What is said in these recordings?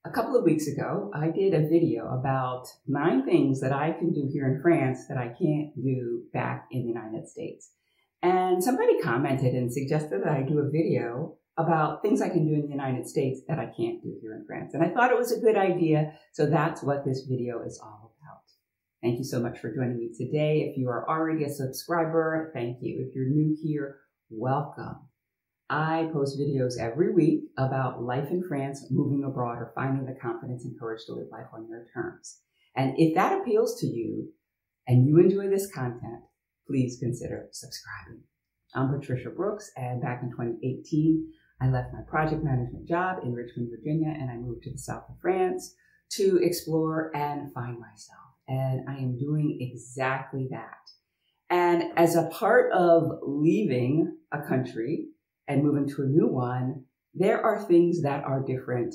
A couple of weeks ago, I did a video about 9 things that I can do here in France that I can't do back in the United States. And somebody commented and suggested that I do a video about things I can do in the United States that I can't do here in France. And I thought it was a good idea, so that's what this video is all about. Thank you so much for joining me today. If you are already a subscriber, thank you. If you're new here, welcome. I post videos every week about life in France, moving abroad, or finding the confidence and courage to live life on your terms. And if that appeals to you and you enjoy this content, please consider subscribing. I'm Patricia Brooks, and back in 2018, I left my project management job in Richmond, Virginia, and I moved to the south of France to explore and find myself. And I am doing exactly that. And as a part of leaving a country and moving to a new one, there are things that are different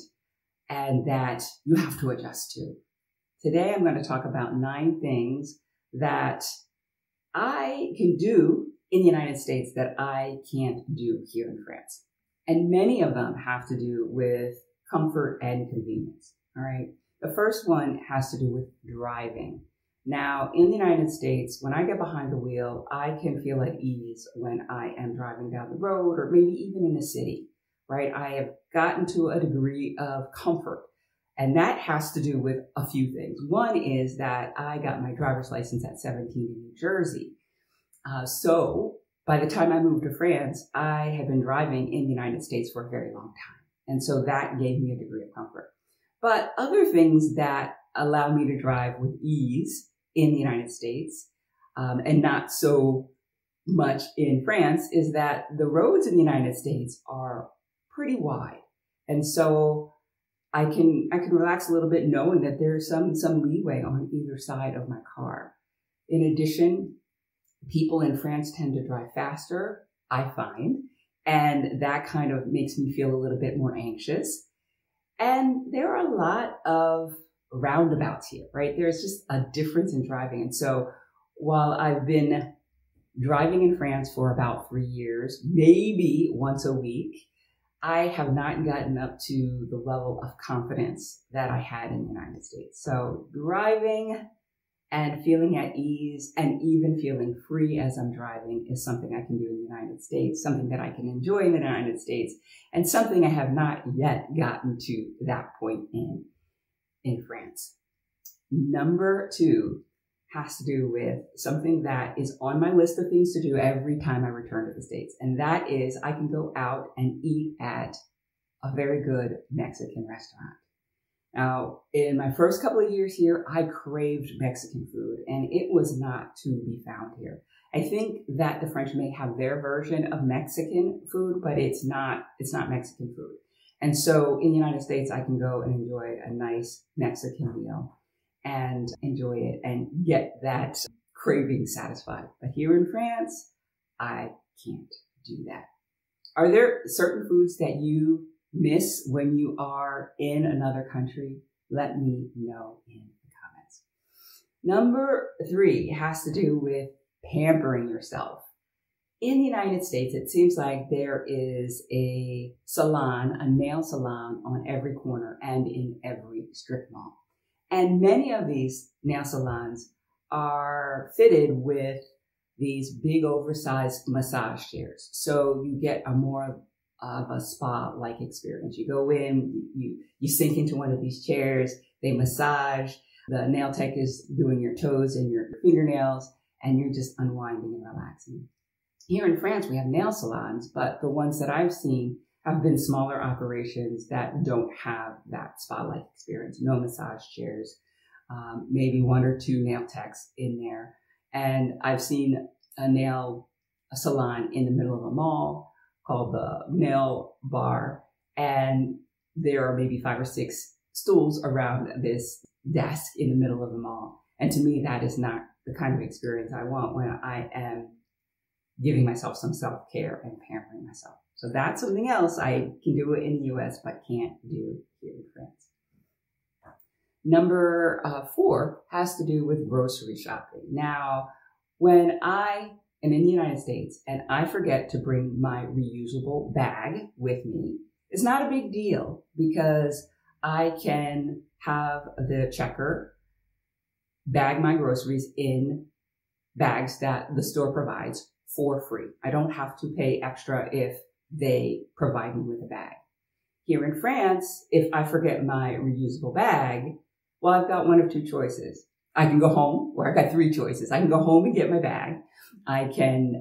and that you have to adjust to. Today, I'm going to talk about 9 things that I can do in the United States that I can't do here in France. And many of them have to do with comfort and convenience. All right. The first one has to do with driving. Now, in the United States, when I get behind the wheel, I can feel at ease when I am driving down the road or maybe even in a city, right? I have gotten to a degree of comfort, and that has to do with a few things. One is that I got my driver's license at 17 in New Jersey. So by the time I moved to France, I had been driving in the United States for a very long time. And so that gave me a degree of comfort. But other things that allow me to drive with ease in the United States, and not so much in France, is that the roads in the United States are pretty wide. And so I can relax a little bit knowing that there's some leeway on either side of my car. In addition, people in France tend to drive faster, I find, and that kind of makes me feel a little bit more anxious. And there are a lot of roundabouts here, right? There's just a difference in driving. And so while I've been driving in France for about 3 years, maybe once a week, I have not gotten up to the level of confidence that I had in the United States. So driving and feeling at ease and even feeling free as I'm driving is something I can do in the United States, something that I can enjoy in the United States, and something I have not yet gotten to that point in France. Number 2 has to do with something that is on my list of things to do every time I return to the States. And that is I can go out and eat at a very good Mexican restaurant. Now, in my first couple of years here, I craved Mexican food, and it was not to be found here. I think that the French may have their version of Mexican food, but it's not Mexican food. And so in the United States, I can go and enjoy a nice Mexican meal and enjoy it and get that craving satisfied. But here in France, I can't do that. Are there certain foods that you miss when you are in another country? Let me know in the comments. Number 3 has to do with pampering yourself. In the United States, it seems like there is a salon, a nail salon on every corner and in every strip mall. And many of these nail salons are fitted with these big oversized massage chairs. So you get a more of a spa-like experience. You go in, you sink into one of these chairs, they massage, the nail tech is doing your toes and your fingernails, and you're just unwinding and relaxing. Here in France, we have nail salons, but the ones that I've seen have been smaller operations that don't have that spa-like experience. No massage chairs, maybe 1 or 2 nail techs in there. And I've seen a salon in the middle of a mall called the Nail Bar, and there are maybe 5 or 6 stools around this desk in the middle of the mall. And to me, that is not the kind of experience I want when I am giving myself some self-care and pampering myself. So that's something else I can do in the US, but can't do here in France. Number 4 has to do with grocery shopping. Now, when I am in the United States and I forget to bring my reusable bag with me, it's not a big deal because I can have the checker bag my groceries in bags that the store provides for free. I don't have to pay extra if they provide me with a bag. Here in France, if I forget my reusable bag, well, I've got one of two choices. I can go home, or I've got three choices. I can go home and get my bag. I can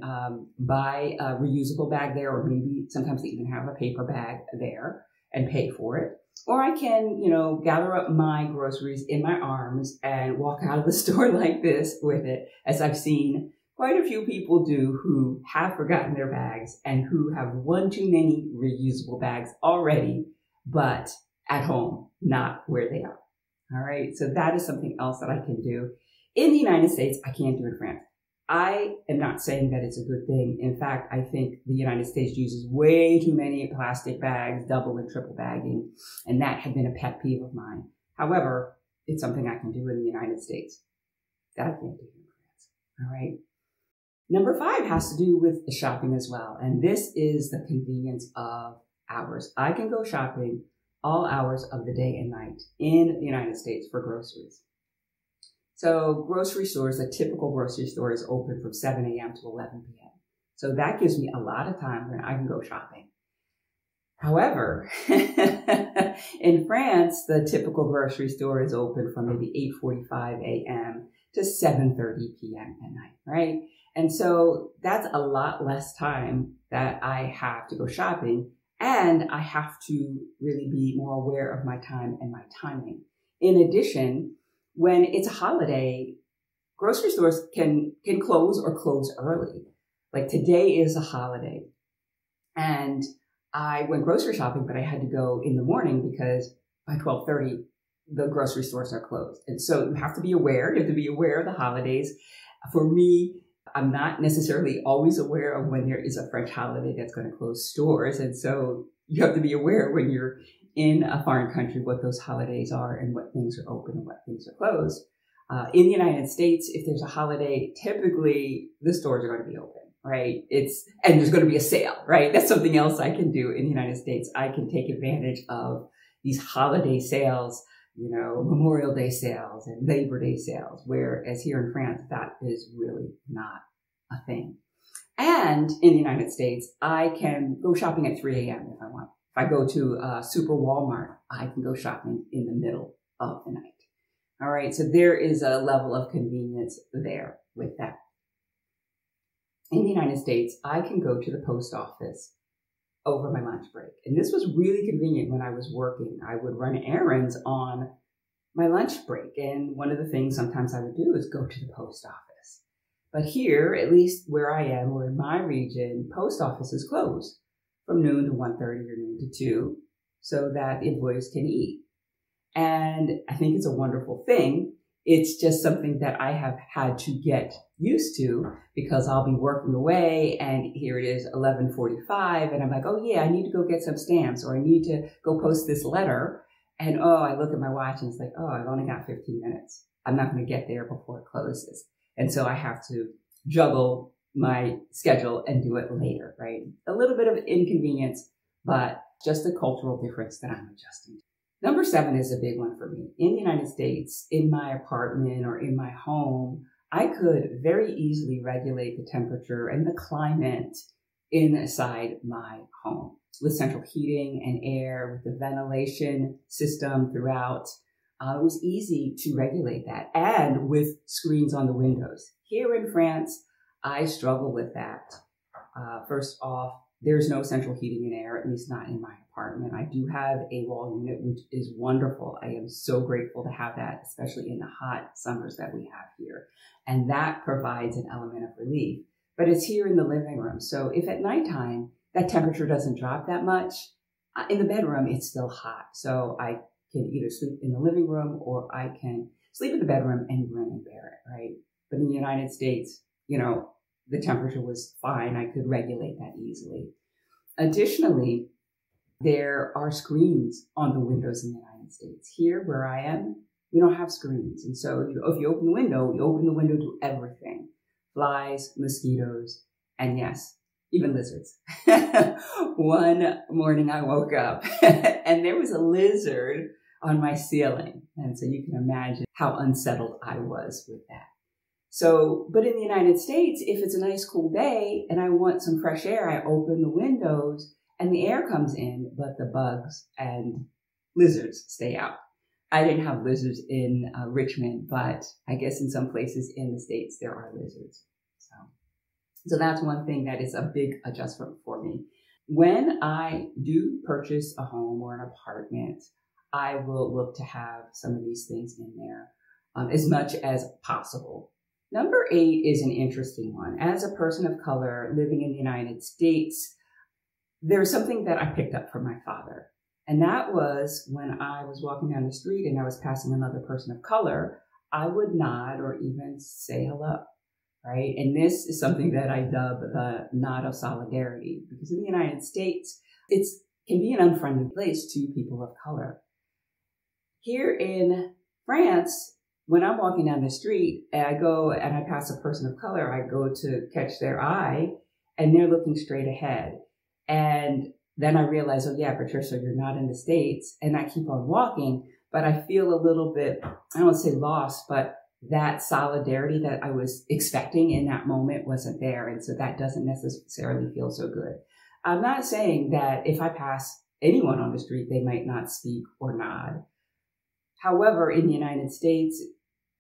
buy a reusable bag there, or maybe sometimes they even have a paper bag there and pay for it. Or I can, gather up my groceries in my arms and walk out of the store like this with it, as I've seen quite a few people do who have forgotten their bags and who have one too many reusable bags already, but at home, not where they are. All right. So that is something else that I can do in the United States. I can't do in France. I am not saying that it's a good thing. In fact, I think the United States uses way too many plastic bags, double and triple bagging, and that had been a pet peeve of mine. However, it's something I can do in the United States that I can't do in France. All right. Number 5 has to do with shopping as well. And this is the convenience of hours. I can go shopping all hours of the day and night in the United States for groceries. So grocery stores, a typical grocery store is open from 7 a.m. to 11 p.m. So that gives me a lot of time when I can go shopping. However, in France, the typical grocery store is open from maybe 8:45 a.m. to 7:30 p.m. at night, right? And so that's a lot less time that I have to go shopping, and I have to really be more aware of my time and my timing. In addition, when it's a holiday, grocery stores can close or close early. Like today is a holiday, and I went grocery shopping, but I had to go in the morning because by 12:30, the grocery stores are closed. And so you have to be aware. You have to be aware of the holidays. For me, I'm not necessarily always aware of when there is a French holiday that's going to close stores. And so you have to be aware when you're in a foreign country what those holidays are and what things are open and what things are closed. In the United States, if there's a holiday, typically the stores are going to be open, right? And there's going to be a sale, right? That's something else I can do in the United States. I can take advantage of these holiday sales, Memorial Day sales and Labor Day sales, whereas here in France, that is really not a thing. And in the United States, I can go shopping at 3 a.m. if I want. If I go to a super Walmart, I can go shopping in the middle of the night. All right, so there is a level of convenience there with that. In the United States, I can go to the post office over my lunch break. And this was really convenient when I was working. I would run errands on my lunch break. And one of the things sometimes I would do is go to the post office. But here, at least where I am or in my region, post offices close from noon to 1:30 or noon to 2 so that the employees can eat. And I think it's a wonderful thing. It's just something that I have had to get used to because I'll be working away and here it is 11:45 and I'm like, oh yeah, I need to go get some stamps or I need to go post this letter. And I look at my watch and it's like, I've only got 15 minutes. I'm not going to get there before it closes. And so I have to juggle my schedule and do it later, right? A little bit of inconvenience, but just a cultural difference that I'm adjusting to. Number 7 is a big one for me. In the United States, in my apartment or in my home, I could very easily regulate the temperature and the climate inside my home with central heating and air, with the ventilation system throughout. It was easy to regulate that and with screens on the windows. Here in France, I struggle with that. First off, there's no central heating and air, at least not in my apartment. I do have a wall unit, which is wonderful. I am so grateful to have that, especially in the hot summers that we have here. And that provides an element of relief. But it's here in the living room. So if at nighttime that temperature doesn't drop that much, in the bedroom, it's still hot. So I can either sleep in the living room or I can sleep in the bedroom and grin and bear it, right? But in the United States, the temperature was fine. I could regulate that easily. Additionally, there are screens on the windows in the United States. Here, where I am, we don't have screens. And so if you open the window, you open the window to everything. Flies, mosquitoes, and yes, even lizards. One morning I woke up and there was a lizard on my ceiling. And so you can imagine how unsettled I was with that. So, but in the United States, if it's a nice cool day and I want some fresh air, I open the windows and the air comes in, but the bugs and lizards stay out. I didn't have lizards in Richmond, but I guess in some places in the States, there are lizards. So that's one thing that is a big adjustment for me. When I do purchase a home or an apartment, I will look to have some of these things in there as much as possible. Number 8 is an interesting one. As a person of color living in the United States, there's something that I picked up from my father. And that was when I was walking down the street and I was passing another person of color, I would nod or even say hello, right? And this is something that I dub the nod of solidarity, because in the United States, it can be an unfriendly place to people of color. Here in France, when I'm walking down the street and I go and I pass a person of color, I go to catch their eye and they're looking straight ahead. And then I realize, oh yeah, Patricia, you're not in the States. And I keep on walking, but I feel a little bit, I don't want to say lost, but that solidarity that I was expecting in that moment wasn't there. And so that doesn't necessarily feel so good. I'm not saying that if I pass anyone on the street, they might not speak or nod. However, in the United States,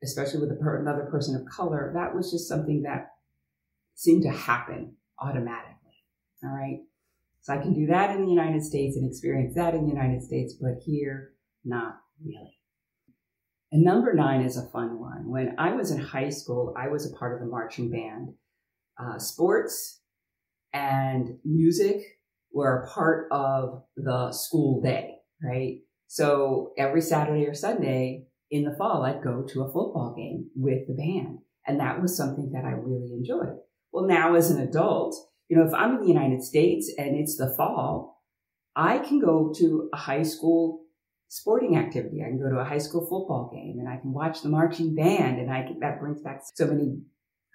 especially with another person of color, that was just something that seemed to happen automatically. All right. So I can do that in the United States and experience that in the United States, but here, not really. And number 9 is a fun one. When I was in high school, I was a part of the marching band. Sports and music were a part of the school day, right? So every Saturday or Sunday in the fall, I'd go to a football game with the band. And that was something that I really enjoyed. Well, now as an adult, if I'm in the United States and it's the fall, I can go to a high school sporting activity. I can go to a high school football game and I can watch the marching band, and that brings back so many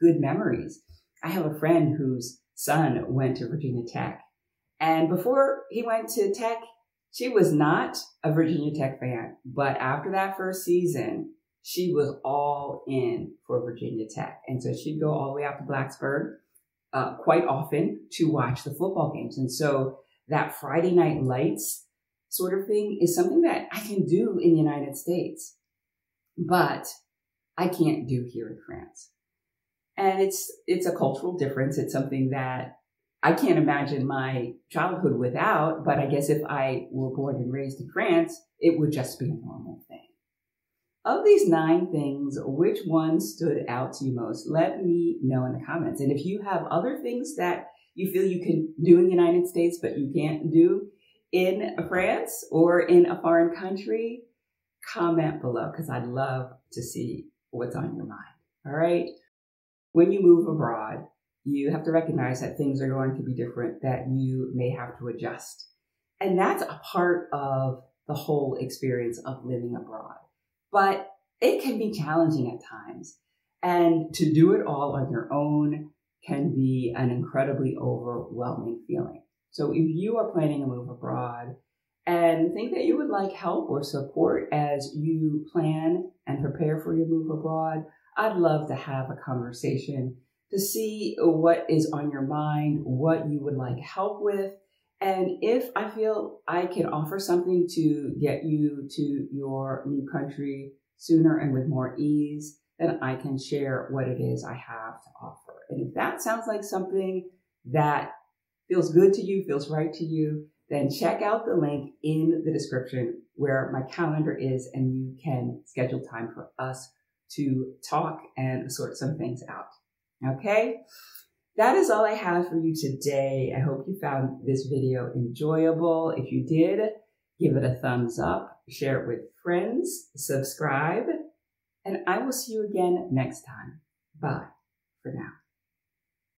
good memories. I have a friend whose son went to Virginia Tech, and before he went to Tech, she was not a Virginia Tech fan, but after that first season, she was all in for Virginia Tech. And so she'd go all the way out to Blacksburg quite often to watch the football games. And so that Friday night lights sort of thing is something that I can do in the United States, but I can't do here in France. And it's a cultural difference. It's something that I can't imagine my childhood without, but I guess if I were born and raised in France, it would just be a normal thing. Of these 9 things, which one stood out to you most? Let me know in the comments. And if you have other things that you feel you can do in the United States, but you can't do in France or in a foreign country, comment below, because I'd love to see what's on your mind. All right. When you move abroad, you have to recognize that things are going to be different, that you may have to adjust. And that's a part of the whole experience of living abroad. But it can be challenging at times. And to do it all on your own can be an incredibly overwhelming feeling. So if you are planning a move abroad and think that you would like help or support as you plan and prepare for your move abroad, I'd love to have a conversation to see what is on your mind, what you would like help with. And if I feel I can offer something to get you to your new country sooner and with more ease, then I can share what it is I have to offer. And if that sounds like something that feels good to you, feels right to you, then check out the link in the description where my calendar is, and you can schedule time for us to talk and sort some things out. Okay? That is all I have for you today. I hope you found this video enjoyable. If you did, give it a thumbs up, share it with friends, subscribe, and I will see you again next time. Bye for now.